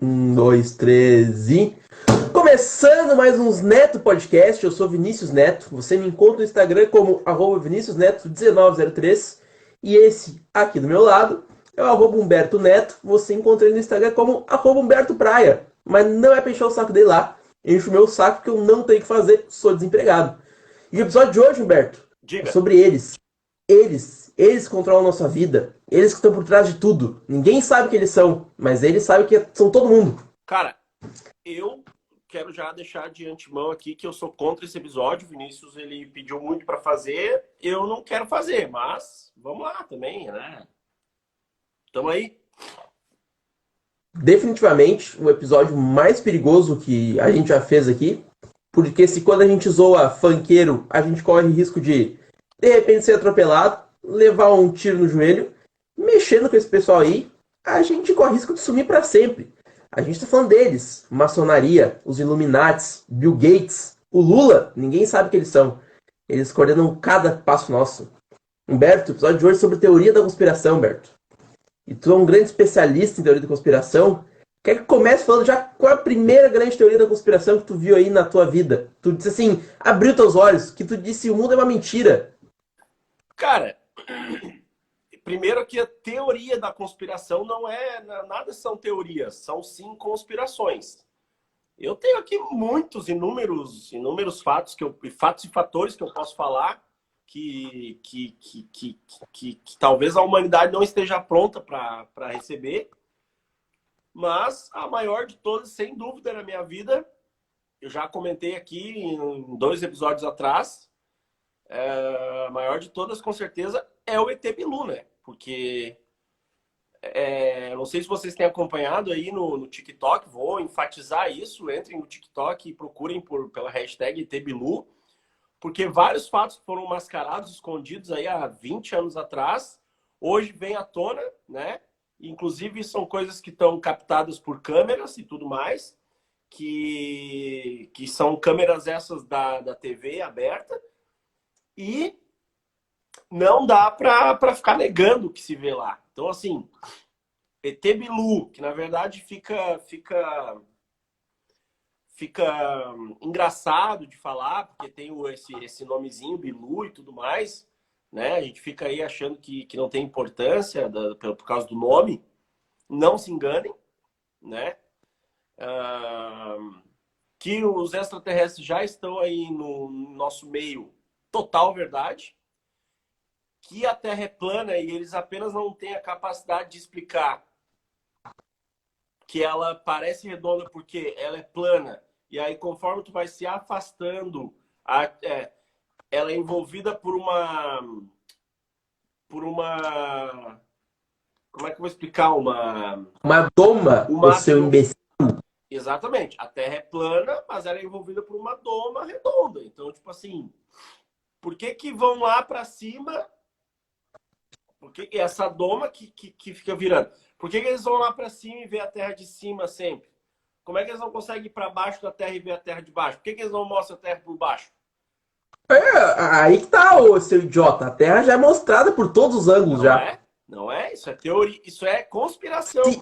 Um, dois, três e... Começando mais uns Neto Podcast, eu sou Vinícius Neto. Você me encontra no Instagram como @ViníciusNeto1903. E esse aqui do meu lado é o @Humberto Neto. Você encontra ele no Instagram como @Humberto Praia. Mas não é pra encher o saco dele lá. Enche o meu saco porque eu não tenho o que fazer, sou desempregado. E o episódio de hoje, Humberto, é Diga. sobre eles. Eles controlam a nossa vida. Eles que estão por trás de tudo. Ninguém sabe o que eles são, mas eles sabem que são todo mundo. Cara, eu quero já deixar de antemão aqui que eu sou contra esse episódio. O Vinícius, ele pediu muito pra fazer. Eu não quero fazer, mas vamos lá também, né? Tamo aí. Definitivamente o episódio mais perigoso que a gente já fez aqui. Porque se quando a gente zoa funkeiro, a gente corre risco de repente ser atropelado, levar um tiro no joelho, mexendo com esse pessoal aí, a gente corre risco de sumir para sempre. A gente tá falando deles, maçonaria, os Illuminates, Bill Gates, o Lula, ninguém sabe o que eles são. Eles coordenam cada passo nosso. Humberto, o episódio de hoje é sobre teoria da conspiração, Humberto. E tu é um grande especialista em teoria da conspiração. Quer que comece falando já qual é a primeira grande teoria da conspiração que tu viu aí na tua vida? Tu disse assim, abriu teus olhos, que tu disse o mundo é uma mentira. Cara, primeiro que a teoria da conspiração não é nada, são teorias, são sim conspirações. Eu tenho aqui inúmeros fatos fatos e fatores que eu posso falar que talvez a humanidade não esteja pronta para receber, mas a maior de todas, sem dúvida, na minha vida, eu já comentei aqui em 2 episódios atrás, a maior de todas, com certeza, é o ET Bilu, né? Porque não sei se vocês têm acompanhado aí no TikTok, vou enfatizar isso, entrem no TikTok e procurem pela hashtag ETBilu, porque vários fatos que foram mascarados, escondidos aí há 20 anos atrás, hoje vem à tona, né? Inclusive são coisas que estão captadas por câmeras e tudo mais, que são câmeras essas da TV aberta, e não dá para ficar negando o que se vê lá. Então, assim, ET Bilu, que na verdade fica engraçado de falar, porque tem esse nomezinho Bilu e tudo mais, né? A gente fica aí achando que não tem importância por causa do nome. Não se enganem, né? Que os extraterrestres já estão aí no nosso meio, total verdade. Que a Terra é plana e eles apenas não têm a capacidade de explicar que ela parece redonda porque ela é plana. E aí, conforme tu vai se afastando, ela é envolvida por uma... Como é que eu vou explicar? Uma doma, o Uma seu imbecil. Exatamente. A Terra é plana, mas ela é envolvida por uma doma redonda. Então, tipo assim, por que vão lá para cima? Porque essa doma que fica virando. Por que eles vão lá para cima e ver a Terra de cima sempre? Como é que eles não conseguem ir para baixo da Terra e ver a Terra de baixo? Por que eles não mostram a Terra por baixo? Aí que tá, ô seu idiota. A Terra já é mostrada por todos os ângulos Não já. é? Não é? Isso é teoria. Isso é Se, conspiração. É se,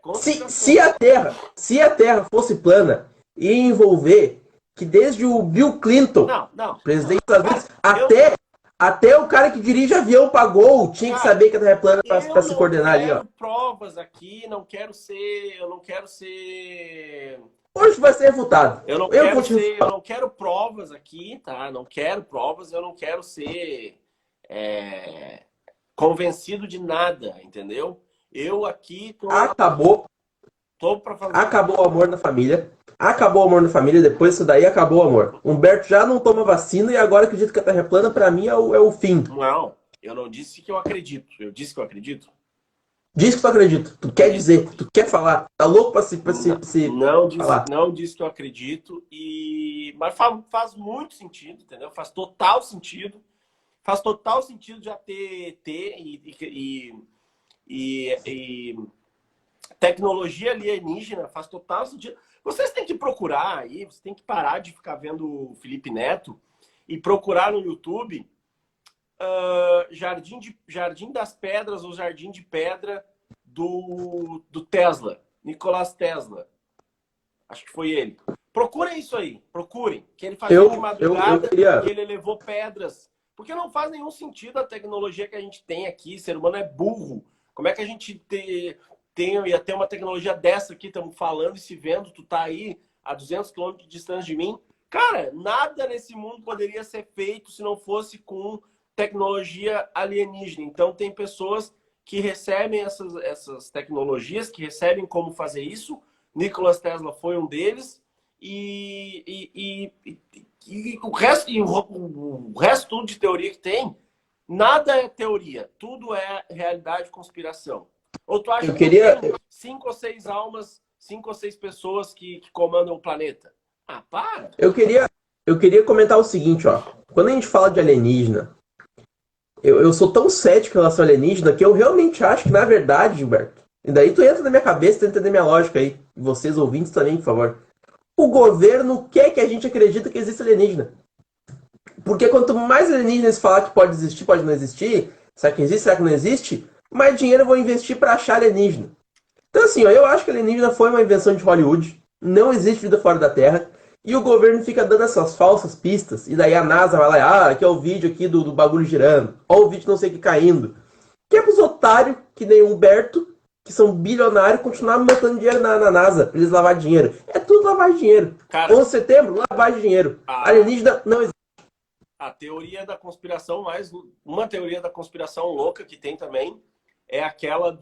conspiração. se, a Terra, se a Terra fosse plana, ia envolver que desde o Bill Clinton, Não, não. presidente dos Estados Cara, Unidos, eu, até o cara que dirige avião pagou, tinha que cara, saber que a Terra é plana pra eu se não coordenar ali, ó. quero provas aqui, eu não quero ser Hoje vai ser refutado. Eu vou te eu refutar. não quero provas aqui, tá? Não quero provas, eu não quero ser é, convencido de nada, entendeu? Eu aqui Acabou, tô para fazer. acabou o amor na família. Acabou o amor na família, depois disso daí acabou o amor. Humberto já não toma vacina e agora acredita que a Terra é plana, pra mim é o fim. Não, eu não disse que eu acredito. Eu disse que eu acredito? Diz que tu acredita, tu quer Disse. dizer, tu quer falar, tá louco pra se falar. Não disse que eu acredito, mas faz muito sentido, entendeu? Faz total sentido. Faz total sentido já ter ET e tecnologia alienígena, faz total sentido. Vocês têm que procurar aí, vocês têm que parar de ficar vendo o Felipe Neto e procurar no YouTube Jardim das Pedras ou Jardim de Pedra do Tesla. Nikola Tesla. Acho que foi ele. Procurem isso aí, procurem. Que ele fazia de madrugada, que ele levou pedras. Porque não faz nenhum sentido a tecnologia que a gente tem aqui. O ser humano é burro. Como é que a gente ia ter uma tecnologia dessa aqui, estamos falando e se vendo, tu tá aí a 200 quilômetros de distância de mim? Cara, nada nesse mundo poderia ser feito se não fosse com tecnologia alienígena. Então, tem pessoas que recebem essas tecnologias, que recebem como fazer isso. Nikola Tesla foi um deles. E o resto tudo de teoria que tem, nada é teoria. Tudo é realidade e conspiração. Ou tu acha que tem 5 ou 6 almas, 5 ou 6 pessoas que comandam o planeta? Ah, para! Eu queria comentar o seguinte, ó. Quando a gente fala de alienígena, eu sou tão cético em relação ao alienígena que eu realmente acho que, na verdade, Gilberto, e daí tu entra na minha cabeça, tenta entender minha lógica aí. E vocês ouvintes também, por favor. O governo quer que a gente acredite que existe alienígena. Porque quanto mais alienígenas falar que pode existir, pode não existir, será que existe, será que não existe, mais dinheiro eu vou investir para achar alienígena. Então assim, ó, eu acho que alienígena foi uma invenção de Hollywood, não existe vida fora da Terra, e o governo fica dando essas falsas pistas, e daí a NASA vai lá, aqui é o vídeo aqui do bagulho girando, ó o vídeo não sei o que caindo. Que é pros otários, que nem o Humberto, que são bilionários, continuar botando dinheiro na NASA, pra eles lavar dinheiro. É tudo lavar dinheiro. Cara, 11 de setembro, lavagem de dinheiro. Alienígena não existe. A teoria da conspiração, uma teoria da conspiração louca que tem também, é aquela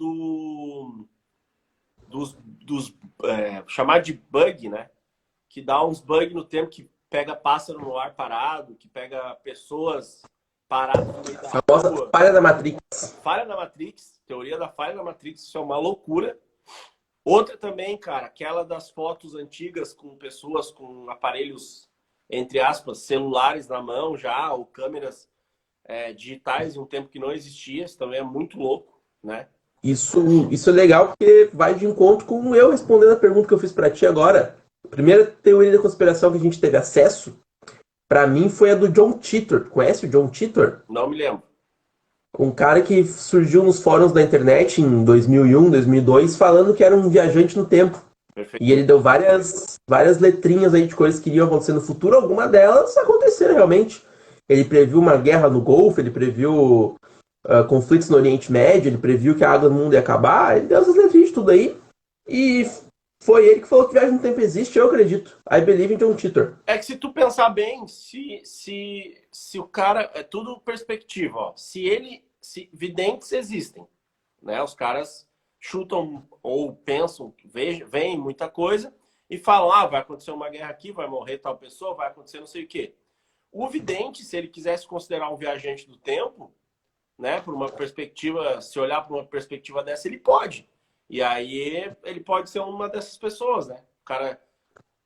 chamar de bug, né? Que dá uns bugs no tempo, que pega pássaro no ar parado, que pega pessoas paradas no meio da rua. A famosa falha da Matrix. Falha da Matrix, teoria da falha da Matrix, isso é uma loucura. Outra também, cara, aquela das fotos antigas com pessoas com aparelhos, entre aspas, celulares na mão já, ou câmeras digitais em um tempo que não existia, isso também é muito louco, né? Isso é legal porque vai de encontro com eu respondendo a pergunta que eu fiz pra ti agora. A primeira teoria da conspiração que a gente teve acesso, pra mim, foi a do John Titor. Conhece o John Titor? Não me lembro. Um cara que surgiu nos fóruns da internet em 2001, 2002, falando que era um viajante no tempo. Perfeito. E ele deu várias letrinhas aí de coisas que iriam acontecer no futuro. Algumas delas aconteceram realmente. Ele previu uma guerra no Golfo, ele previu conflitos no Oriente Médio, ele previu que a água do mundo ia acabar. Ele deu essas letrinhas de tudo aí. E foi ele que falou que viagem no tempo existe, eu acredito. I believe in John Titor. É que se tu pensar bem, se o cara... É tudo perspectiva, ó. Se videntes existem, né? Os caras chutam ou pensam, veem muita coisa e falam, vai acontecer uma guerra aqui, vai morrer tal pessoa, vai acontecer não sei o quê. O vidente, se ele quisesse considerar um viajante do tempo, né, por uma perspectiva, se olhar por uma perspectiva dessa, ele pode. E aí ele pode ser uma dessas pessoas, né? O cara,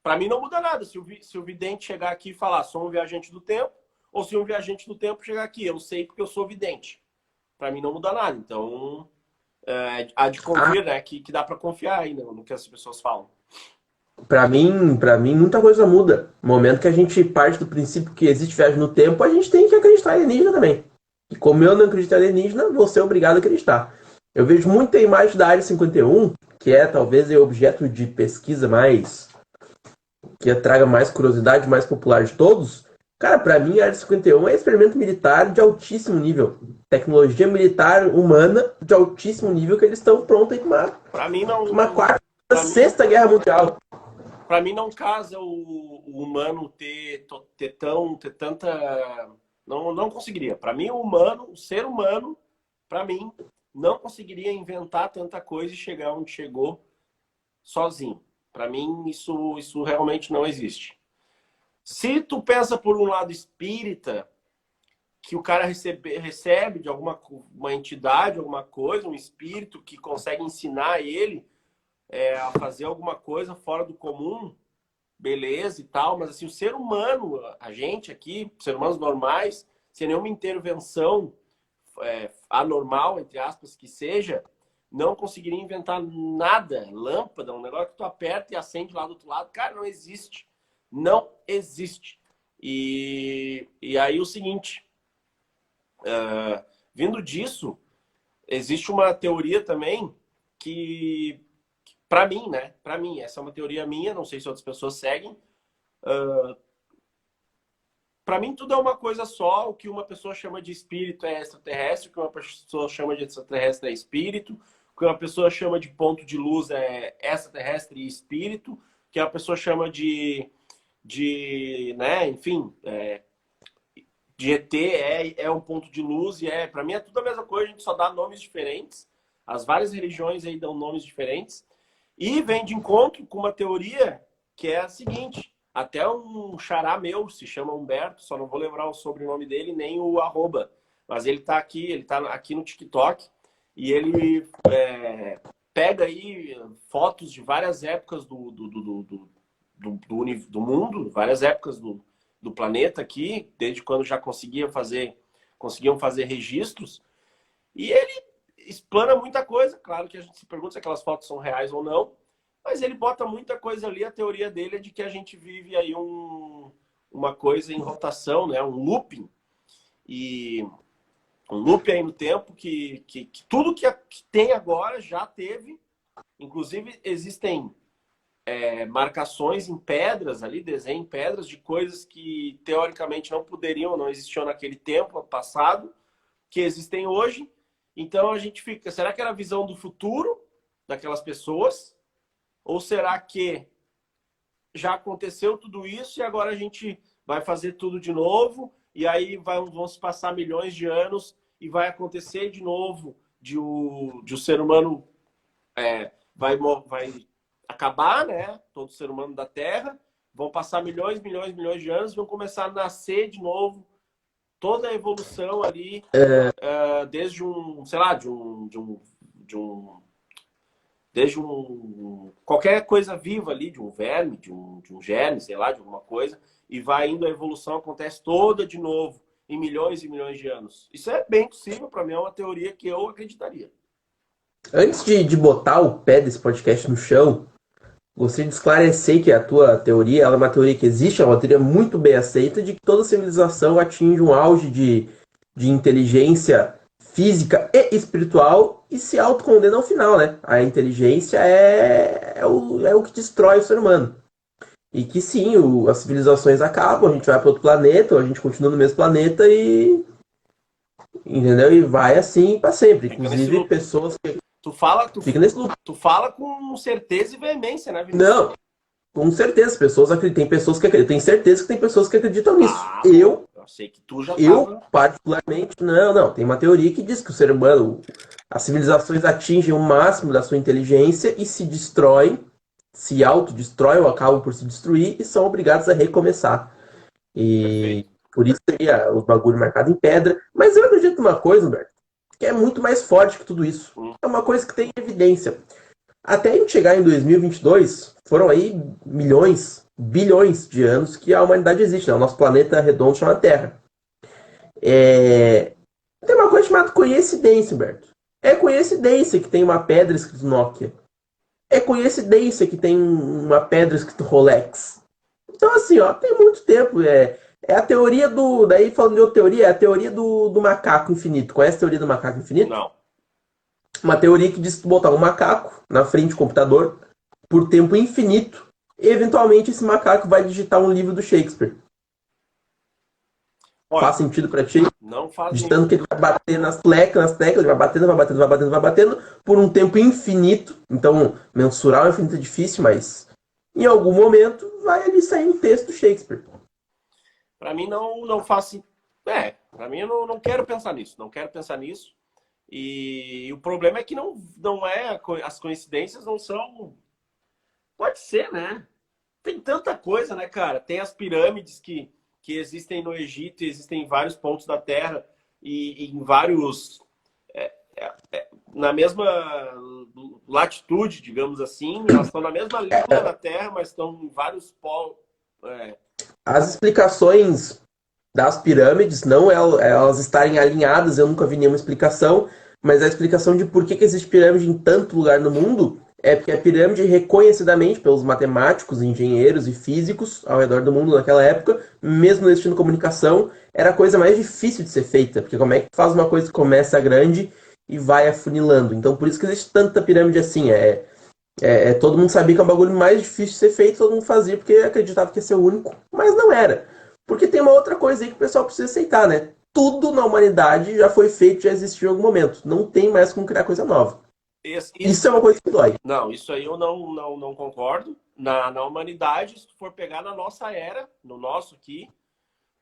para mim não muda nada se o vidente chegar aqui e falar, sou um viajante do tempo, ou se um viajante do tempo chegar aqui, eu sei porque eu sou vidente. Para mim não muda nada. Então, há de convir, né, que dá para confiar aí no que as pessoas falam. Pra mim, muita coisa muda. No momento que a gente parte do princípio que existe viagem no tempo, a gente tem que acreditar em alienígena também. E como eu não acredito em alienígena, vou ser obrigado a acreditar. Eu vejo muita imagem da Área 51, que é talvez o objeto de pesquisa que traga mais curiosidade, mais popular de todos. Cara, pra mim a Área 51 é experimento militar de altíssimo nível. Tecnologia militar humana de altíssimo nível que eles estão prontos aí Pra mim não. Uma quarta, sexta guerra mundial. Para mim não casa o humano ter tanta... Não conseguiria. Para mim o ser humano, para mim, não conseguiria inventar tanta coisa e chegar onde chegou sozinho. Para mim isso realmente não existe. Se tu pensa por um lado espírita, que o cara recebe de uma entidade, alguma coisa, um espírito que consegue ensinar ele a fazer alguma coisa fora do comum, beleza e tal, mas assim, o ser humano, a gente aqui, seres humanos normais, sem nenhuma intervenção anormal, entre aspas, que seja, não conseguiria inventar nada, lâmpada, um negócio que tu aperta e acende lá do outro lado. Cara, não existe. Não existe. E aí o seguinte, vindo disso, existe uma teoria também que para mim, né? Para mim, essa é uma teoria minha, não sei se outras pessoas seguem. Para mim, tudo é uma coisa só. O que uma pessoa chama de espírito é extraterrestre, o que uma pessoa chama de extraterrestre é espírito, o que uma pessoa chama de ponto de luz é extraterrestre e espírito, o que uma pessoa chama né, enfim, de ET é um ponto de luz, e para mim é tudo a mesma coisa, a gente só dá nomes diferentes. As várias religiões aí dão nomes diferentes. E vem de encontro com uma teoria que é a seguinte: até um xará meu, se chama Humberto, só não vou lembrar o sobrenome dele, nem o arroba, mas ele tá aqui no TikTok, e ele pega aí fotos de várias épocas do mundo, várias épocas do planeta aqui, desde quando já conseguiam fazer registros, e ele explana muita coisa. Claro que a gente se pergunta se aquelas fotos são reais ou não, mas ele bota muita coisa ali. A teoria dele é de que a gente vive aí uma coisa em rotação, né? Um looping. E um loop aí no tempo que tudo que tem agora já teve. Inclusive, existem marcações em pedras ali, desenho em pedras de coisas que teoricamente não existiam naquele tempo passado, que existem hoje. Então a gente fica, será que era a visão do futuro daquelas pessoas? Ou será que já aconteceu tudo isso e agora a gente vai fazer tudo de novo, e aí vão se passar milhões de anos e vai acontecer de novo de o ser humano vai acabar, né? Todo ser humano da Terra, vão passar milhões de anos, vão começar a nascer de novo, toda a evolução ali, desde qualquer coisa viva ali, de um verme, de um germe, sei lá, de alguma coisa, e vai indo, a evolução acontece toda de novo, em milhões e milhões de anos. Isso é bem possível, para mim é uma teoria que eu acreditaria. Antes de botar o pé desse podcast no chão, gostaria de esclarecer que a tua teoria ela é uma teoria que existe, é uma teoria muito bem aceita, de que toda civilização atinge um auge de inteligência física e espiritual e se autocondena ao final, né? A inteligência é o que destrói o ser humano. E que sim, as civilizações acabam, a gente vai para outro planeta, ou a gente continua no mesmo planeta e... Entendeu? E vai assim para sempre. Inclusive, pessoas que... Fica nesse loop. Tu fala com certeza e veemência, né, Vinícius? Não, com certeza. Tem pessoas que acreditam. Tenho certeza que tem pessoas que acreditam nisso. Eu sei que tu já particularmente, não. Tem uma teoria que diz que o ser humano, as civilizações atingem o máximo da sua inteligência e se destroem, se autodestroem ou acabam por se destruir e são obrigados a recomeçar. E por isso teria o bagulho marcado em pedra. Mas eu acredito numa coisa, Humberto, que é muito mais forte que tudo isso. É uma coisa que tem evidência. Até a gente chegar em 2022, foram aí milhões, bilhões de anos que a humanidade existe, né? O nosso planeta redondo chama Terra. Tem uma coisa chamada coincidência, Humberto. É coincidência que tem uma pedra escrito Nokia. É coincidência que tem uma pedra escrito Rolex. Então, assim, tem muito tempo. É a teoria do... Daí, falando de outra teoria, é a teoria do macaco infinito. Conhece a teoria do macaco infinito? Não. Uma teoria que diz que tu botar um macaco na frente do computador por tempo infinito e, eventualmente, esse macaco vai digitar um livro do Shakespeare. Olha, faz sentido pra ti? Não faz. Digitando que ele vai bater nas teclas, ele vai batendo por um tempo infinito. Então, mensurar o infinito é difícil, mas em algum momento vai ali sair um texto do Shakespeare. Pra mim não faz. Pra mim eu não quero pensar nisso. Não quero pensar nisso. E o problema é que não é. As coincidências não são. Pode ser, né? Tem tanta coisa, né, cara? Tem as pirâmides que existem no Egito, existem em vários pontos da Terra e em vários... na mesma latitude, digamos assim. Elas estão na mesma linha da Terra, mas estão em vários polos. As explicações das pirâmides, não elas estarem alinhadas, eu nunca vi nenhuma explicação, mas a explicação de por que existe pirâmide em tanto lugar no mundo é porque a pirâmide, reconhecidamente pelos matemáticos, engenheiros e físicos ao redor do mundo naquela época, mesmo não existindo comunicação, era a coisa mais difícil de ser feita, porque como é que tu faz uma coisa que começa grande e vai afunilando? Então por isso que existe tanta pirâmide assim, Todo mundo sabia que é o bagulho mais difícil de ser feito, todo mundo fazia porque acreditava que ia ser o único, mas não era. Porque tem uma outra coisa aí que o pessoal precisa aceitar, né? Tudo na humanidade já foi feito, já existiu em algum momento. Não tem mais como criar coisa nova. Isso é uma coisa que dói. Não, isso aí eu não concordo. Na humanidade, se tu for pegar na nossa era, no nosso aqui,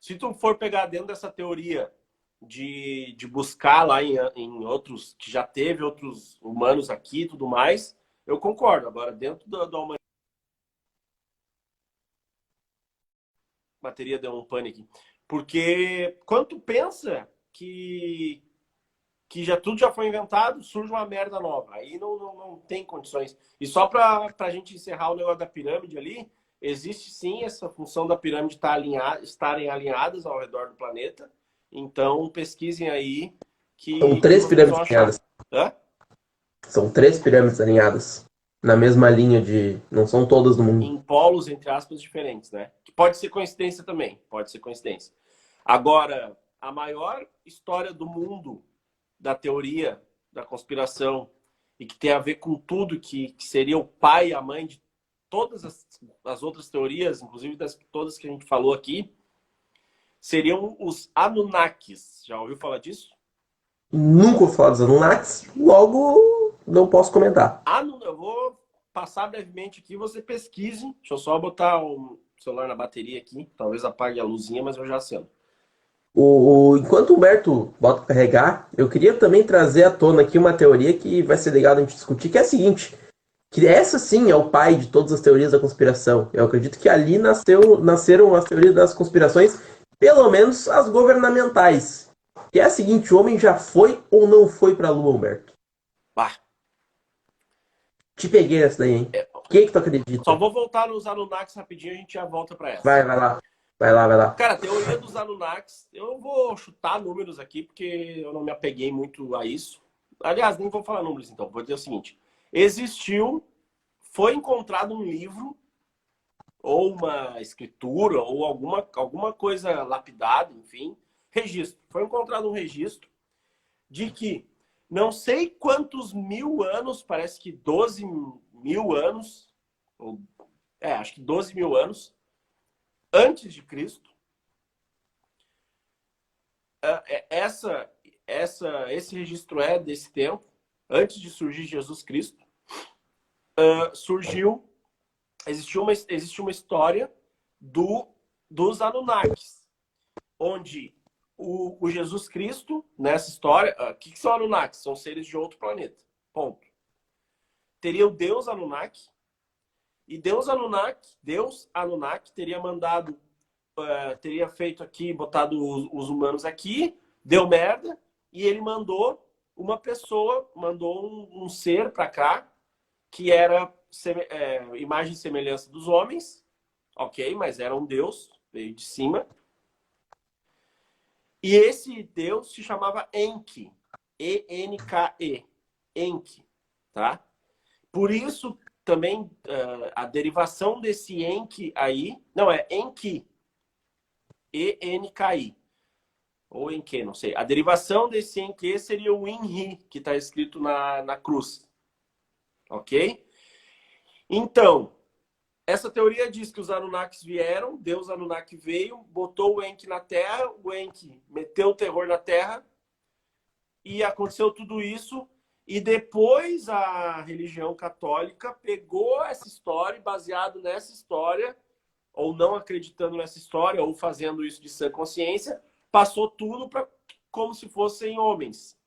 se tu for pegar dentro dessa teoria de buscar lá em outros, que já teve outros humanos aqui e tudo mais, eu concordo. Agora, dentro da humanidade, a bateria deu um pânico. Porque quando tu pensa que tudo já foi inventado, surge uma merda nova. Aí não tem condições. E só para a gente encerrar o negócio da pirâmide ali, existe sim essa função da pirâmide estarem alinhadas ao redor do planeta. Então, pesquisem aí São que três vocês pirâmides vão achar. alinhadas. Hã? São três pirâmides alinhadas. Na mesma linha de. Não são todas do mundo. Em polos, entre aspas, diferentes, né? Que pode ser coincidência também. Pode ser coincidência. Agora, a maior história do mundo da teoria da conspiração e que tem a ver com tudo que seria o pai e a mãe de todas as outras teorias, inclusive todas que a gente falou aqui, seriam os Anunnakis. Já ouviu falar disso? Nunca vou falar dos Anunnakis, logo não posso comentar. Eu vou passar brevemente aqui, você pesquise. Deixa eu só botar o celular na bateria aqui. Talvez apague a luzinha, mas eu já acendo. Enquanto o Humberto bota para carregar, eu queria também trazer à tona aqui uma teoria que vai ser legal a gente discutir, que é a seguinte, que essa sim é o pai de todas as teorias da conspiração. Eu acredito que ali nasceram as teorias das conspirações, pelo menos as governamentais. Que é a seguinte, o homem já foi ou não foi para a Lua, Humberto? Bah, Te peguei essa daí, hein? O que tu acredita? só vou voltar nos Anunnakis rapidinho, a gente já volta para essa. Vai lá. Vai lá. Cara, a teoria dos Anunnakis, eu vou chutar números aqui, porque eu não me apeguei muito a isso. Aliás, nem vou falar números, então. Vou dizer o seguinte. Foi encontrado um livro, ou uma escritura, ou alguma coisa lapidada, enfim, registro. Foi encontrado um registro de que não sei quantos mil anos, parece que 12 mil anos, acho que 12 mil anos, antes de Cristo, esse registro é desse tempo, antes de surgir Jesus Cristo, existiu uma história dos Anunnakis, onde o Jesus Cristo, nessa história, o que são Anunnakis? São seres de outro planeta, ponto. Teria o Deus Anunnaki, e Deus Anunnaki teria mandado, teria feito aqui, botado os humanos aqui, deu merda, e ele mandou uma pessoa, mandou um ser para cá, que era imagem e semelhança dos homens, ok, mas era um Deus, veio de cima. E esse Deus se chamava Enki, E-N-K-E, Enki, tá? Por isso, também, a derivação desse Enki aí, não, é Enki, E-N-K-I, ou Enki, não sei. A derivação desse Enki seria o Inri, que está escrito na cruz, ok? Então, essa teoria diz que os Anunnakis vieram, Deus Anunnaki veio, botou o Enki na Terra, o Enki meteu o terror na Terra, e aconteceu tudo isso, e depois a religião católica pegou essa história, baseado nessa história, ou não acreditando nessa história, ou fazendo isso de sã consciência, passou tudo como se fossem homens.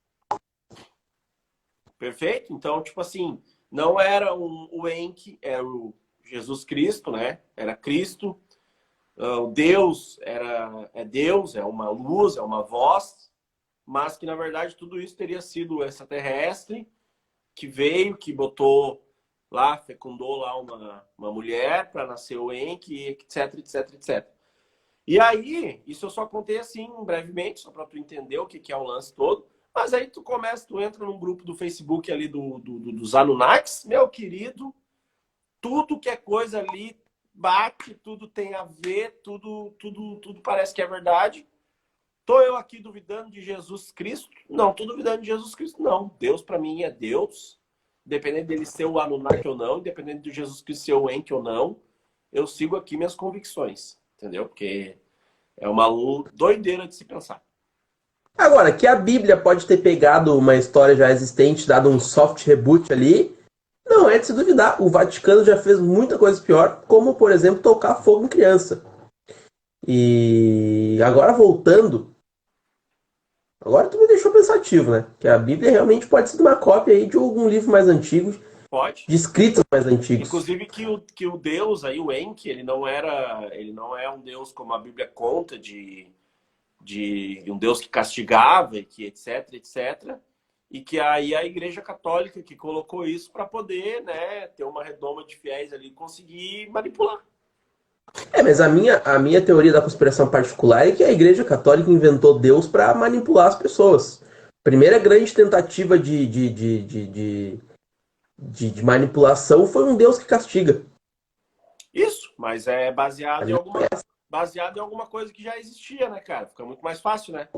Perfeito? Então, tipo assim, não era o Enki, era o Jesus Cristo, né? Era Cristo. O Deus é Deus, é uma luz, é uma voz, mas que na verdade tudo isso teria sido extraterrestre que veio, que botou lá, fecundou lá uma mulher para nascer o Enki, etc. E aí, isso eu só contei assim brevemente, só para tu entender o que é o lance todo. Mas aí tu entra num grupo do Facebook ali dos Anunnakis, meu querido, tudo que é coisa ali bate, tudo tem a ver, tudo parece que é verdade. Tô eu aqui duvidando de Jesus Cristo? Não, tô duvidando de Jesus Cristo, não. Deus para mim é Deus. independente dele ser o Anunnaki ou não, independente de Jesus Cristo ser o Enki ou não, eu sigo aqui minhas convicções, entendeu? Porque é uma doideira de se pensar. Agora, que a Bíblia pode ter pegado uma história já existente, dado um soft reboot ali, não é de se duvidar. O Vaticano já fez muita coisa pior, como, por exemplo, tocar fogo em criança. E agora voltando, agora tu me deixou pensativo, né? Que a Bíblia realmente pode ser uma cópia aí de algum livro mais antigo, Pode. de escritos mais antigos. Inclusive que o Deus aí, o Enki, ele não é um Deus como a Bíblia conta de um Deus que castigava e que etc, etc. E que aí a Igreja Católica que colocou isso para poder, né, ter uma redoma de fiéis ali e conseguir manipular. Mas a minha teoria da conspiração particular é que a Igreja Católica inventou Deus para manipular as pessoas. Primeira grande tentativa de manipulação foi um Deus que castiga. Isso, mas é baseado em Ali alguma coisa que já existia, né, cara? Fica muito mais fácil, né?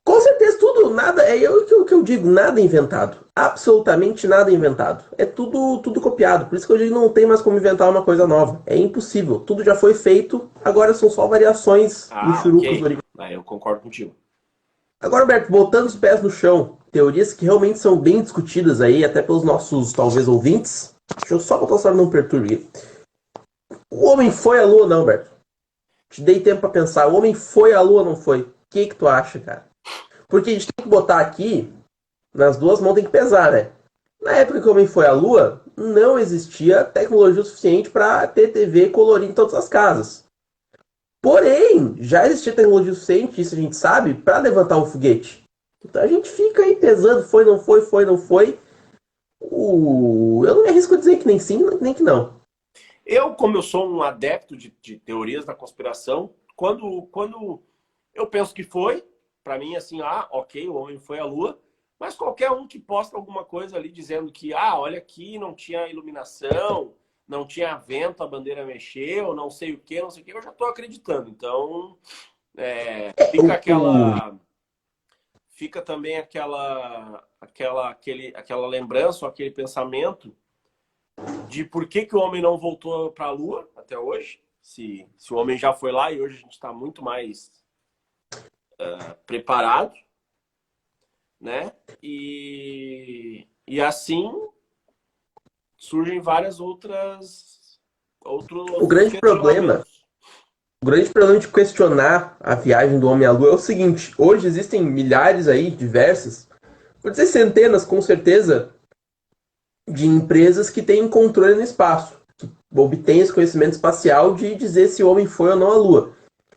Com certeza, tudo, nada, o que eu digo, nada inventado. Absolutamente nada inventado. É tudo copiado. Por isso que eu digo, não tem mais como inventar uma coisa nova. É impossível. Tudo já foi feito, agora são só variações michurucas do original. Eu concordo contigo. Agora, Roberto, botando os pés no chão, teorias que realmente são bem discutidas aí, até pelos nossos, talvez, ouvintes. Deixa eu só botar o celular num perturbe. O homem foi à lua, não, Roberto? Te dei tempo pra pensar. O homem foi à lua ou não foi? O que tu acha, cara? Porque a gente tem que botar aqui, nas duas mãos tem que pesar, né? Na época que o homem foi à lua, não existia tecnologia suficiente para ter TV colorida em todas as casas. Porém, já existia tecnologia suficiente, isso a gente sabe, para levantar um foguete. Então a gente fica aí pesando, foi, não foi, foi, não foi. Eu não me arrisco a dizer que nem sim, nem que não. Como eu sou um adepto de teorias da conspiração, quando eu penso que foi, para mim, assim, ok, o homem foi à Lua, mas qualquer um que posta alguma coisa ali dizendo que, olha aqui, não tinha iluminação, não tinha vento, a bandeira mexeu, não sei o que, eu já estou acreditando. Então, fica também aquela lembrança, ou aquele pensamento de por que o homem não voltou para a Lua até hoje, se o homem já foi lá e hoje a gente está muito mais preparado, né? E assim surgem várias outros O grande problema de questionar a viagem do homem à lua é o seguinte: hoje existem milhares aí, diversas, por dizer centenas com certeza, de empresas que têm controle no espaço, que obtêm esse conhecimento espacial de dizer se o homem foi ou não à lua.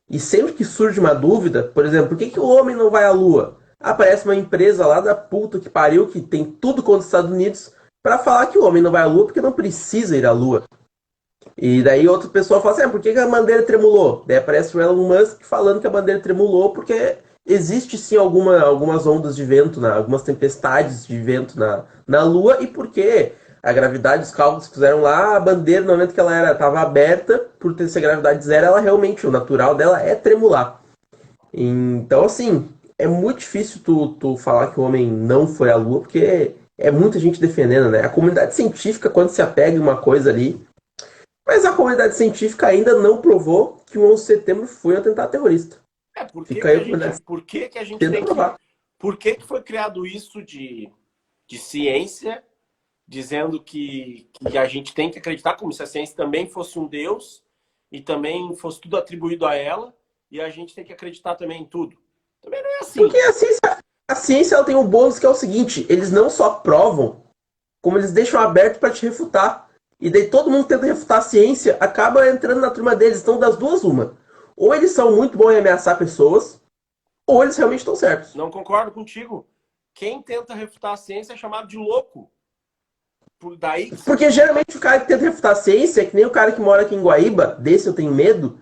E sempre que surge uma dúvida, por exemplo, por que o homem não vai à lua? Aparece uma empresa lá da puta que pariu, que tem tudo contra os Estados Unidos, para falar que o homem não vai à lua porque não precisa ir à lua. E daí outra pessoa fala assim, por que a bandeira tremulou? Daí aparece o Elon Musk falando que a bandeira tremulou porque existe sim algumas ondas de vento, algumas tempestades de vento na Lua, e porque a gravidade, os cálculos que fizeram lá, a bandeira, no momento que ela estava aberta, por ter essa gravidade zero, ela realmente, o natural dela é tremular. Então, assim, é muito difícil tu falar que o homem não foi à Lua, porque é muita gente defendendo, né? A comunidade científica, quando se apega em uma coisa ali, mas a comunidade científica ainda não provou que o 11 de setembro foi um atentado terrorista. Por que a gente tem provar. Por que foi criado isso de ciência, dizendo que a gente tem que acreditar como se a ciência também fosse um Deus e também fosse tudo atribuído a ela, e a gente tem que acreditar também em tudo? Também não é assim. Porque a ciência ela tem um bônus que é o seguinte: eles não só provam, como eles deixam aberto para te refutar. E daí todo mundo tenta refutar a ciência, acaba entrando na turma deles. Então, das duas, uma. Ou eles são muito bons em ameaçar pessoas, ou eles realmente estão certos. Não concordo contigo. Quem tenta refutar a ciência é chamado de louco. Porque geralmente o cara que tenta refutar a ciência é que nem o cara que mora aqui em Guaíba, desse eu tenho medo,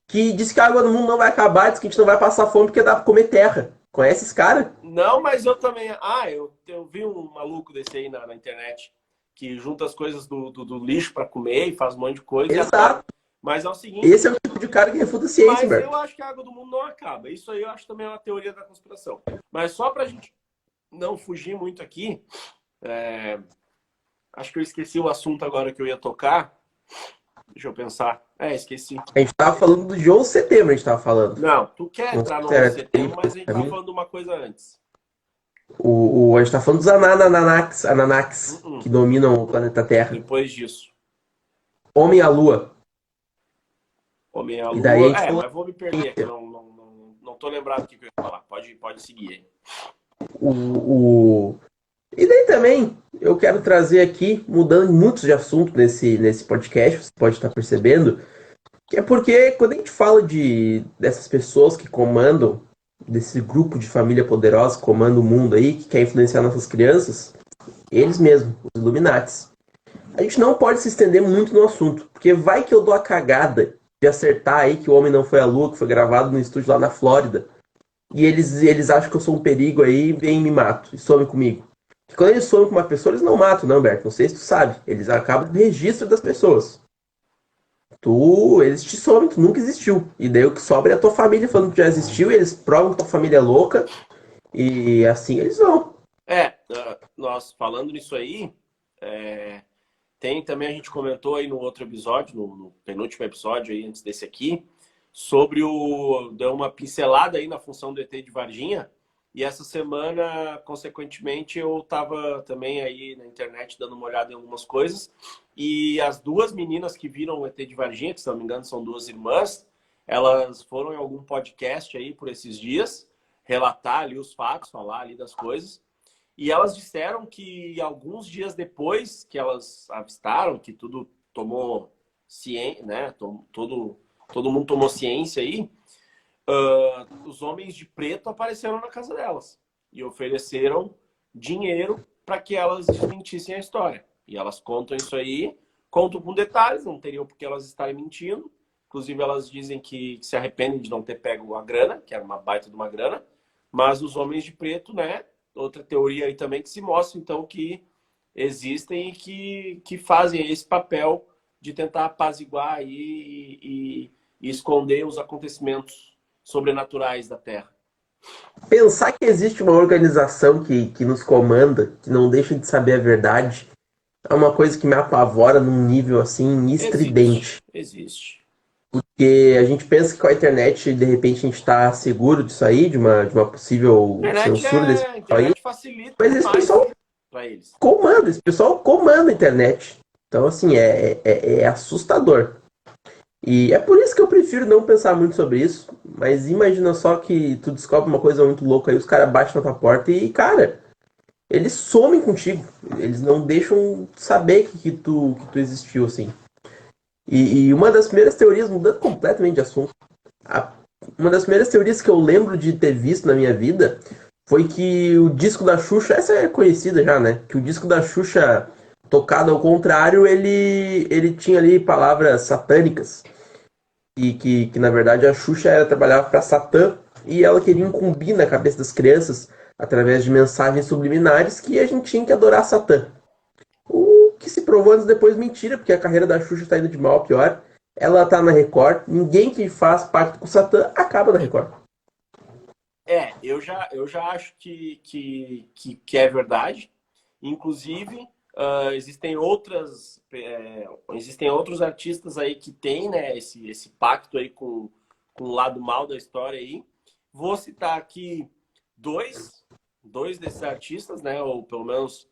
que diz que a água do mundo não vai acabar, diz que a gente não vai passar fome porque dá pra comer terra. Conhece esse cara? Não, mas eu também... eu vi um maluco desse aí na internet, que junta as coisas do lixo para comer e faz um monte de coisa. Exato. Mas é o seguinte... Esse é o tipo de cara que refuta a ciência, Mas eu acho que a água do mundo não acaba. Isso aí eu acho também uma teoria da conspiração. Mas só para a gente não fugir muito aqui, Acho que eu esqueci o assunto agora que eu ia tocar. Deixa eu pensar. Esqueci. A gente tava falando de 11 de setembro, a gente tava falando. Não, tu quer Não sei entrar no se 11 de era setembro, trip, mas a gente tava família. falando de uma coisa antes. A gente tá falando dos Ananax, que Uh-uh. dominam o planeta Terra. Depois disso. Homem à Lua. Homem à E daí a Lua. gente falou Mas vou me perder aqui. Não tô lembrado do que eu ia falar. Pode seguir aí. o... E daí também eu quero trazer aqui, mudando muitos de assunto nesse podcast, você pode estar percebendo, que é porque quando a gente fala dessas pessoas que comandam, desse grupo de família poderosa que comanda o mundo aí, que quer influenciar nossas crianças, eles mesmos, os Illuminates. A gente não pode se estender muito no assunto, porque vai que eu dou a cagada de acertar aí que o Homem Não Foi à Lua, que foi gravado no estúdio lá na Flórida, e eles acham que eu sou um perigo aí, vem e me matam, e somem comigo. E quando eles somem com uma pessoa, eles não matam, não, Humberto. Não sei se tu sabe. Eles acabam no registro das pessoas. Eles te somem, tu nunca existiu. E daí o que sobra é a tua família falando que já existiu, e eles provam que tua família é louca, e assim eles vão. Nós falando nisso aí, tem também, a gente comentou aí no outro episódio, no penúltimo episódio aí, antes desse aqui, sobre deu uma pincelada aí na função do ET de Varginha. E essa semana, consequentemente, eu estava também aí na internet dando uma olhada em algumas coisas. E as duas meninas que viram o ET de Varginha, que se não me engano são duas irmãs, elas foram em algum podcast aí por esses dias, relatar ali os fatos, falar ali das coisas. E elas disseram que alguns dias depois que elas avistaram, que tudo tomou ciência, né? Todo mundo tomou ciência aí, os homens de preto apareceram na casa delas e ofereceram dinheiro para que elas desmentissem a história. E elas contam isso aí, contam com detalhes, não teriam por que elas estarem mentindo. Inclusive, elas dizem que se arrependem de não ter pego a grana, que era uma baita de uma grana. Mas os homens de preto, né? Outra teoria aí também que se mostra, então, que existem e que fazem esse papel de tentar apaziguar aí e esconder os acontecimentos sobrenaturais da Terra. Pensar que existe uma organização que nos comanda, que não deixa de saber a verdade, é uma coisa que me apavora num nível assim estridente. Existe. Porque a gente pensa que com a internet, de repente, a gente está seguro disso aí, de uma possível censura desse A pessoal aí. internet facilita Mas esse demais pessoal para eles. comanda, esse pessoal comanda a internet. Então, assim, é assustador. E é por isso que eu prefiro não pensar muito sobre isso. Mas imagina só que tu descobre uma coisa muito louca aí, os caras batem na tua porta e, cara, eles somem contigo. Eles não deixam saber que tu existiu, assim. E uma das primeiras teorias, mudando completamente de assunto, uma das primeiras teorias que eu lembro de ter visto na minha vida foi que o disco da Xuxa, essa é conhecida já, né? Que o disco da Xuxa, tocado ao contrário, ele tinha ali palavras satânicas. E que na verdade a Xuxa trabalhava para Satã e ela queria incumbir na cabeça das crianças, através de mensagens subliminares, que a gente tinha que adorar Satã. O que se provou anos depois mentira, porque a carreira da Xuxa está indo de mal a pior. Ela tá na Record, ninguém que faz pacto com o Satã acaba na Record. Eu já acho que é verdade. Inclusive, existem outros artistas aí que têm, né, esse pacto aí com o lado mal da história aí. Vou citar aqui dois desses artistas, né, ou pelo menos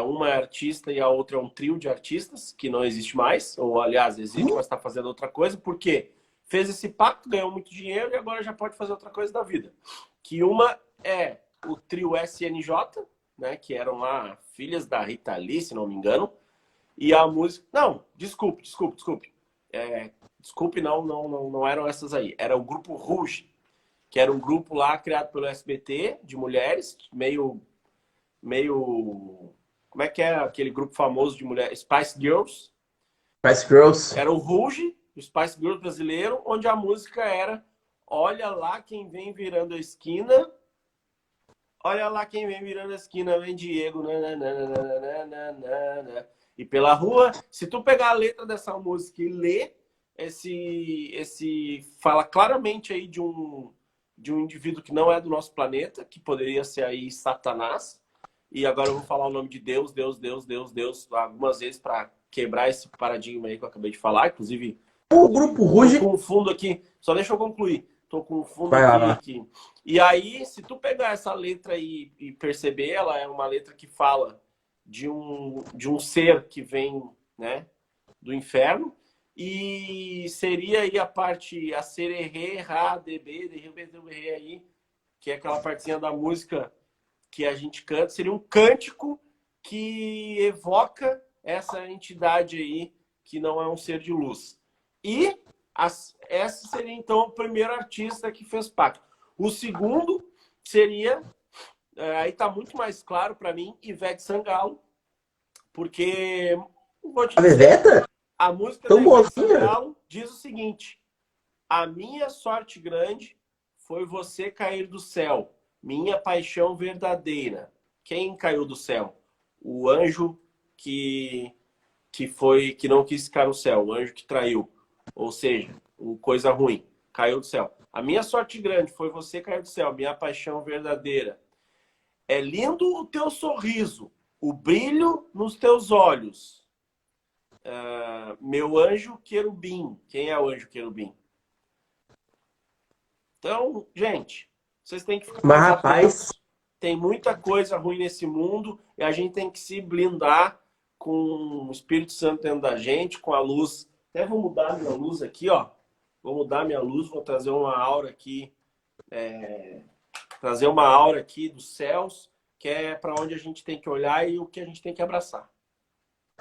uma é artista e a outra é um trio de artistas que não existe mais, ou aliás, existe, mas está fazendo outra coisa, porque fez esse pacto, ganhou muito dinheiro e agora já pode fazer outra coisa da vida. Que uma é o trio SNJ, né, que eram lá filhas da Rita Lee, se não me engano, e a música... Não, desculpe. Desculpe, não eram essas aí. Era o grupo Rouge, que era um grupo lá criado pelo SBT, de mulheres, meio... Como é que é aquele grupo famoso de mulheres? Spice Girls. Spice Girls. Era o Rouge, o Spice Girls brasileiro, onde a música era Olha lá quem vem virando a esquina. Olha lá quem vem virando a esquina, vem Diego. E pela rua, se tu pegar a letra dessa música e ler, fala claramente aí de um indivíduo que não é do nosso planeta, que poderia ser aí Satanás. E agora eu vou falar o nome de Deus, Deus, Deus, Deus, Deus, algumas vezes para quebrar esse paradigma aí que eu acabei de falar. Inclusive, O grupo tô Ruge. com um fundo aqui, só deixa eu concluir. Tô com um fundo Vai lá, aqui vai. que... E aí, se tu pegar essa letra e perceber, ela é uma letra que fala de um ser que vem, né, do inferno. E seria aí a parte a sererê, rá, db, derrubê, aí, que é aquela partezinha da música que a gente canta, seria um cântico que evoca essa entidade aí, que não é um ser de luz. E essa seria, então, o primeiro artista que fez pacto. O segundo seria, aí está muito mais claro para mim, Ivete Sangalo, porque, vou te A dizer, Veveta? a música da Tão Ivete boazinha. Sangalo diz o seguinte: a minha sorte grande foi você cair do céu, minha paixão verdadeira. Quem caiu do céu? O anjo que não quis ficar no céu, o anjo que traiu. Ou seja, coisa ruim, caiu do céu. A minha sorte grande foi você cair do céu, minha paixão verdadeira. É lindo o teu sorriso, o brilho nos teus olhos. Meu anjo querubim. Quem é o anjo querubim? Então, gente, vocês têm que ficar Mas, mais rapaz, atentos. Tem muita coisa ruim nesse mundo e a gente tem que se blindar com o Espírito Santo dentro da gente, com a luz. Até vou mudar minha luz aqui, ó. Vou mudar minha luz, vou trazer uma aura aqui, dos céus, que é para onde a gente tem que olhar e o que a gente tem que abraçar.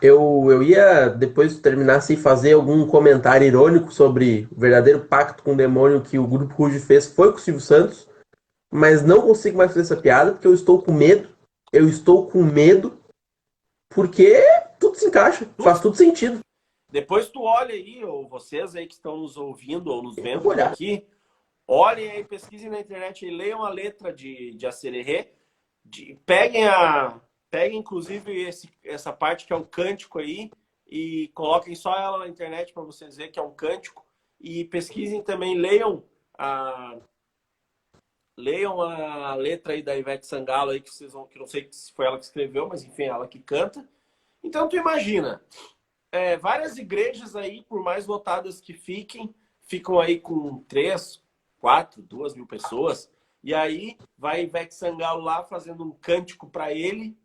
eu ia, depois que terminasse, fazer algum comentário irônico sobre o verdadeiro pacto com o demônio que o Grupo Ruge fez foi com o Silvio Santos, mas não consigo mais fazer essa piada, porque eu estou com medo. Eu estou com medo, porque tudo se encaixa, faz tudo sentido. Depois tu olha aí, ou vocês aí que estão nos ouvindo ou nos vendo por Olhar. aqui, olhem aí, pesquisem na internet e leiam a letra de Asererê. Peguem inclusive essa parte que é o cântico aí e coloquem só ela na internet para vocês verem que é um cântico. E pesquisem também, leiam a letra aí da Ivete Sangalo aí, que não sei se foi ela que escreveu, mas enfim, ela que canta. Então tu imagina, várias igrejas aí, por mais lotadas que ficam aí com 3, 4, 2 mil pessoas. E aí vai Ivete Sangalo lá fazendo um cântico para ele,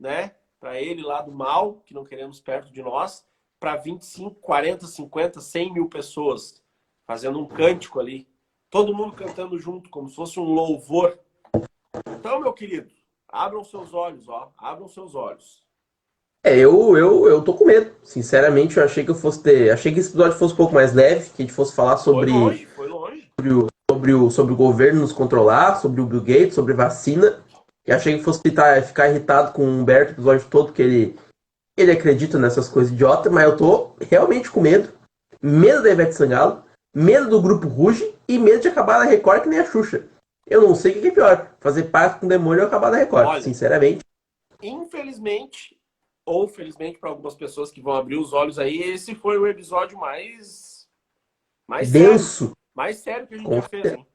né? Para ele lá do mal, que não queremos perto de nós, para 25, 40, 50, 100 mil pessoas fazendo um cântico ali. Todo mundo cantando junto, como se fosse um louvor. Então, meu querido, abram seus olhos, ó. Abram seus olhos. Eu tô com medo. Sinceramente, eu achei que achei que esse episódio fosse um pouco mais leve, que a gente fosse falar sobre Foi longe. sobre o governo nos controlar, sobre o Bill Gates, sobre vacina. E achei que fosse ficar irritado com o Humberto o episódio todo, que ele acredita nessas coisas idiotas, mas eu tô realmente com medo. Medo da Ivete Sangalo, medo do Grupo Ruge e medo de acabar na Record que nem a Xuxa. Eu não sei o que é pior, fazer pacto com o demônio ou acabar na Record, Olha, sinceramente. Infelizmente, ou felizmente para algumas pessoas que vão abrir os olhos aí, esse foi o episódio mais denso. Mais sério que a gente já fez, hein?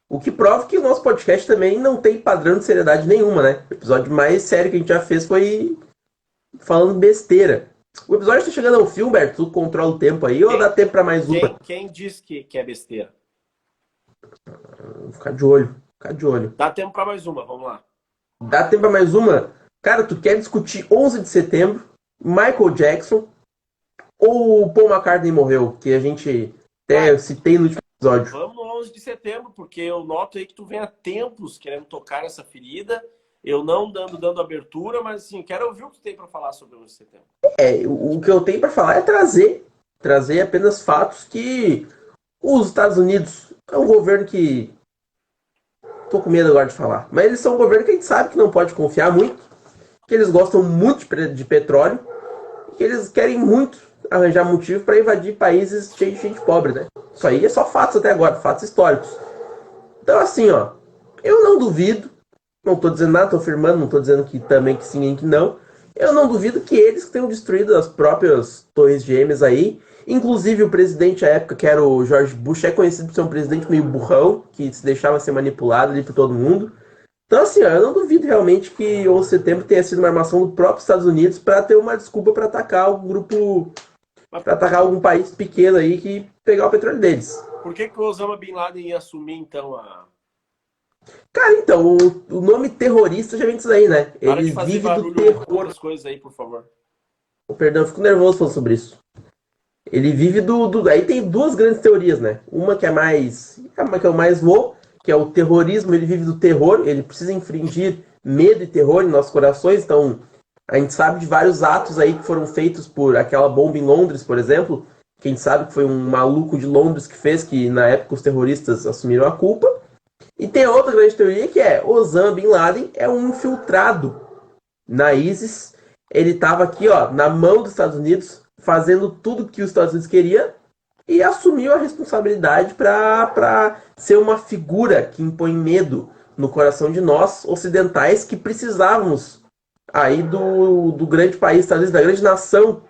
O que prova que o nosso podcast também não tem padrão de seriedade nenhuma, né? O episódio mais sério que a gente já fez foi falando besteira. O episódio tá chegando ao fim, Humberto. Tu controla o tempo aí ou dá tempo pra mais uma? Quem disse que é besteira? Vou ficar de olho. Ficar de olho. Dá tempo pra mais uma, vamos lá. Dá tempo pra mais uma? Cara, tu quer discutir 11 de setembro, Michael Jackson ou o Paul McCartney morreu? Que a gente até citei no último episódio. Vamos no 11 de setembro, porque eu noto aí que tu vem há tempos querendo tocar essa ferida. Eu não dando abertura, mas assim, quero ouvir o que tu tem pra falar sobre o 11 de setembro. O que eu tenho pra falar é trazer apenas fatos que os Estados Unidos é um governo que tô com medo agora de falar, mas eles são um governo que a gente sabe que não pode confiar muito, que eles gostam muito de petróleo e que eles querem muito arranjar motivo para invadir países cheios de gente pobre, né? Isso aí é só fatos até agora, fatos históricos. Então assim, ó, eu não duvido, não tô dizendo nada, tô afirmando, não tô dizendo que também que sim nem que não, eu não duvido que eles tenham destruído as próprias torres gêmeas aí. Inclusive o presidente à época, que era o George Bush, é conhecido por ser um presidente meio burrão, que se deixava ser manipulado ali por todo mundo. Então, assim, ó, eu não duvido realmente que 11 de setembro tenha sido uma armação do próprio Estados Unidos para ter uma desculpa para atacar o grupo, Mas para atacar algum país pequeno aí que pegar o petróleo deles. por que que o Osama Bin Laden ia assumir, então, Cara, então, o nome terrorista já vem disso aí, né? Para de Ele fazer vive do barulho com terror. outras coisas aí, por favor. Perdão, eu fico nervoso falando sobre isso. Ele vive do. Aí tem duas grandes teorias, né? Uma que é mais. Uma que eu mais vou, que é o terrorismo, ele vive do terror, ele precisa infringir medo e terror em nossos corações. Então, a gente sabe de vários atos aí que foram feitos por aquela bomba em Londres, por exemplo. Que a gente sabe que foi um maluco de Londres que fez, que na época os terroristas assumiram a culpa. E tem outra grande teoria que é Osama Bin Laden é um infiltrado na ISIS. Ele estava aqui, ó, na mão dos Estados Unidos, fazendo tudo que os Estados Unidos queria e assumiu a responsabilidade para ser uma figura que impõe medo no coração de nós ocidentais que precisávamos aí do grande país, Estados Unidos, da grande nação,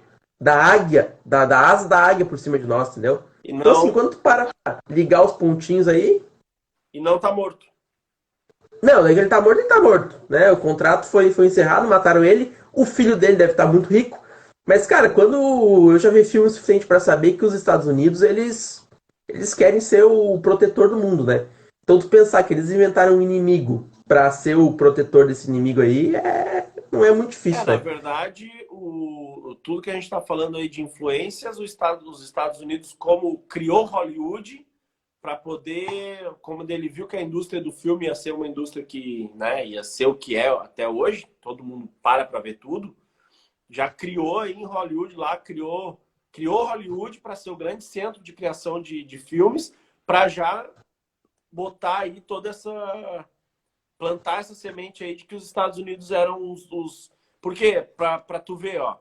da águia, da asa da águia por cima de nós, entendeu? E Então, assim, não, quando tu para pra ligar os pontinhos aí, e não tá morto. não, ele tá morto, ele tá morto, né? O contrato foi encerrado, mataram ele. O filho dele deve estar muito rico. Mas, cara, quando eu já vi filme suficiente para saber que os Estados Unidos, eles querem ser o protetor do mundo, né? Então, tu pensar que eles inventaram um inimigo para ser o protetor desse inimigo aí, não é muito difícil, Na né? verdade, tudo que a gente está falando aí de influências, os Estados Unidos, como criou Hollywood, para poder, como ele viu que a indústria do filme ia ser uma indústria que, né, ia ser o que é até hoje, todo mundo para ver tudo, já criou aí em Hollywood lá, criou Hollywood para ser o grande centro de criação de filmes, para já botar aí toda essa, plantar essa semente aí de que os Estados Unidos eram os... Porque, para tu ver, ó,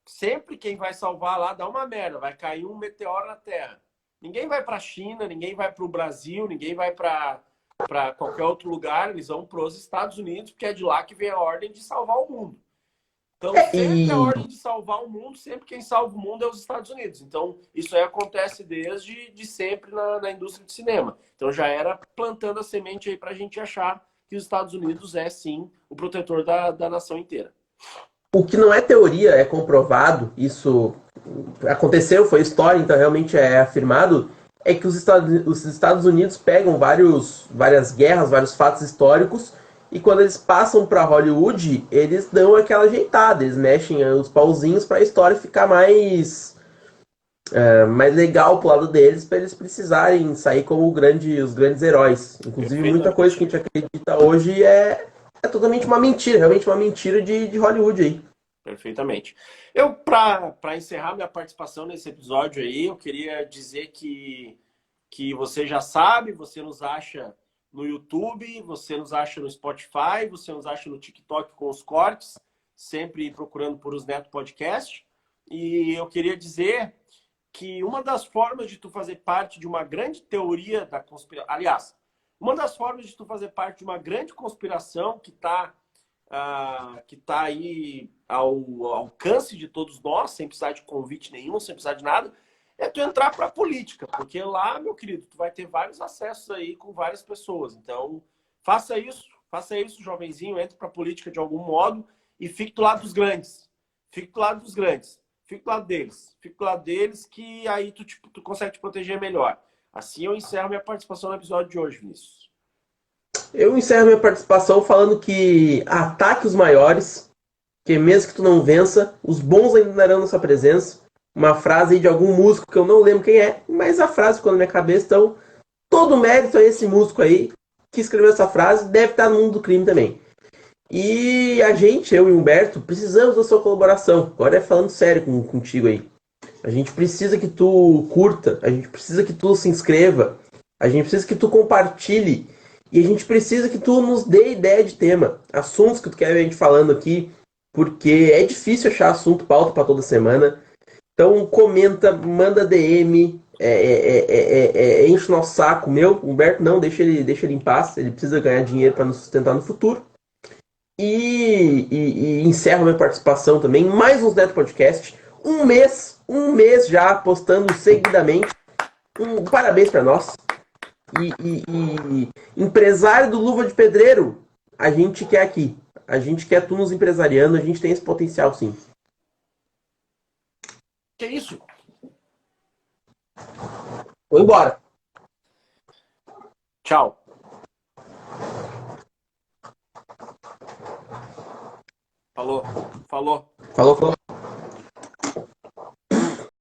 sempre quem vai salvar lá dá uma merda, vai cair um meteoro na Terra. Ninguém vai para a China, ninguém vai para o Brasil, ninguém vai para qualquer outro lugar, eles vão para os Estados Unidos, porque é de lá que vem a ordem de salvar o mundo. Então, sempre a E ordem de salvar o mundo, sempre quem salva o mundo é os Estados Unidos. Então, isso aí acontece desde de sempre na indústria de cinema. Então, já era plantando a semente aí para a gente achar que os Estados Unidos é, sim, o protetor da nação inteira. o que não é teoria, é comprovado, isso aconteceu, foi história, então realmente é afirmado, é que os Estados Unidos pegam várias guerras, vários fatos históricos, e quando eles passam para Hollywood, eles dão aquela ajeitada, eles mexem os pauzinhos para a história ficar mais legal pro lado deles, para eles precisarem sair como os grandes heróis. Inclusive, muita coisa que a gente acredita hoje é totalmente uma mentira, realmente uma mentira de Hollywood aí. Perfeitamente. Eu, para encerrar minha participação nesse episódio aí, eu queria dizer que você já sabe, você nos acha no YouTube, você nos acha no Spotify, você nos acha no TikTok com os cortes, sempre procurando por Os Neto Podcast. E eu queria dizer que uma das formas de tu fazer parte de uma grande teoria da conspiração... Aliás, uma das formas de tu fazer parte de uma grande conspiração que está aí ao alcance de todos nós, sem precisar de convite nenhum, sem precisar de nada, é tu entrar para a política, porque lá, meu querido, tu vai ter vários acessos aí com várias pessoas. Então, faça isso, jovenzinho, entre para a política de algum modo e fique do lado dos grandes. Fique do lado dos grandes. Fique do lado deles. Fique do lado deles que aí tu consegue te proteger melhor. Assim eu encerro minha participação no episódio de hoje, Vinícius. Eu encerro minha participação falando que ataque os maiores, que mesmo que tu não vença, os bons ainda darão nossa presença. Uma frase aí de algum músico que eu não lembro quem é, mas a frase ficou na minha cabeça, então todo mérito a esse músico aí que escreveu essa frase, deve estar no mundo do crime também. E a gente, eu e o Humberto, precisamos da sua colaboração. Agora é falando sério contigo aí. A gente precisa que tu curta, a gente precisa que tu se inscreva, a gente precisa que tu compartilhe e a gente precisa que tu nos dê ideia de tema, assuntos que tu quer ver a gente falando aqui, porque é difícil achar assunto pauta para toda semana. Então comenta, manda DM, enche o nosso saco. O Humberto não, deixa ele em paz, ele precisa ganhar dinheiro para nos sustentar no futuro. E encerro minha participação também, mais uns Neto Podcast, um mês já postando seguidamente. Parabéns para nós. e empresário do Luva de Pedreiro, a gente quer aqui. A gente quer tu nos empresariando, a gente tem esse potencial, sim. Que isso? Vou embora. Tchau. Falou. Falou.